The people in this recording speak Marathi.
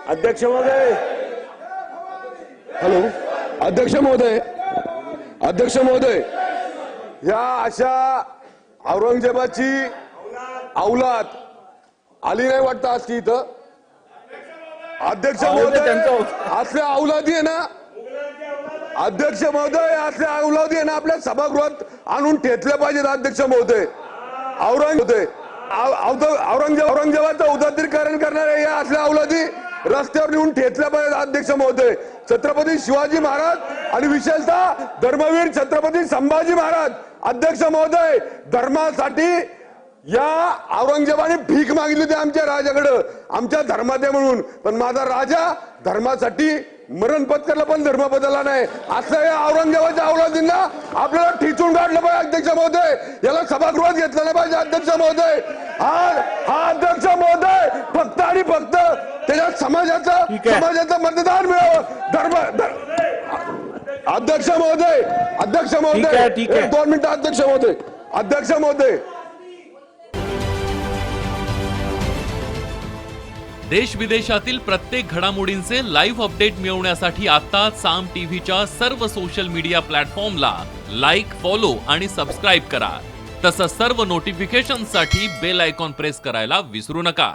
अध्यक्ष महोदय, हॅलो अध्यक्ष महोदय, अध्यक्ष महोदय, या अशा औरंगजेबाची औलाद आली नाही वाटतं आज की इथं. अध्यक्ष महोदय, असल्या औलादी आहे ना, अध्यक्ष महोदय, असल्या औलादी आहे ना आपल्या सभागृहात आणून ठेचल्या पाहिजेत. अध्यक्ष महोदय, औरंगजेबाचं उदात्तीकरण करणाऱ्या या असल्या औलादी रस्त्यावर येऊन ठेचल्या पाहिजेत. अध्यक्ष महोदय, छत्रपती शिवाजी महाराज आणि विशेषतः धर्मवीर छत्रपती संभाजी महाराज, अध्यक्ष महोदय, धर्मासाठी या औरंगजेबाने भीक मागितली होती आमच्या राजाकडं, आमच्या धर्मात आहे म्हणून. पण माझा राजा धर्मासाठी मरण पत्करला पण धर्म बदलला नाही. असं या औरंगजेबाच्या औलादींना आपल्याला ठिचून काढलं पाहिजे. अध्यक्ष महोदय, याला सभागृहात घेतलं नाही पाहिजे. अध्यक्ष महोदय, हा अध्यक्ष महोदय फक्त आणि फक्त त्याच्या समाजाचं मतदान मिळावं. अध्यक्ष महोदय, अध्यक्ष महोदय, 2 मिनिटं. अध्यक्ष महोदय, अध्यक्ष महोदय, देश विदेशातील प्रत्येक घडामोडींचे लाईव्ह अपडेट मिळवण्यासाठी आता साम टीव्हीच्या सर्व सोशल मीडिया प्लॅटफॉर्मला लाईक, फॉलो आणि सबस्क्राईब करा. तसंच सर्व नोटिफिकेशनसाठी बेल आयकॉन प्रेस करायला विसरू नका.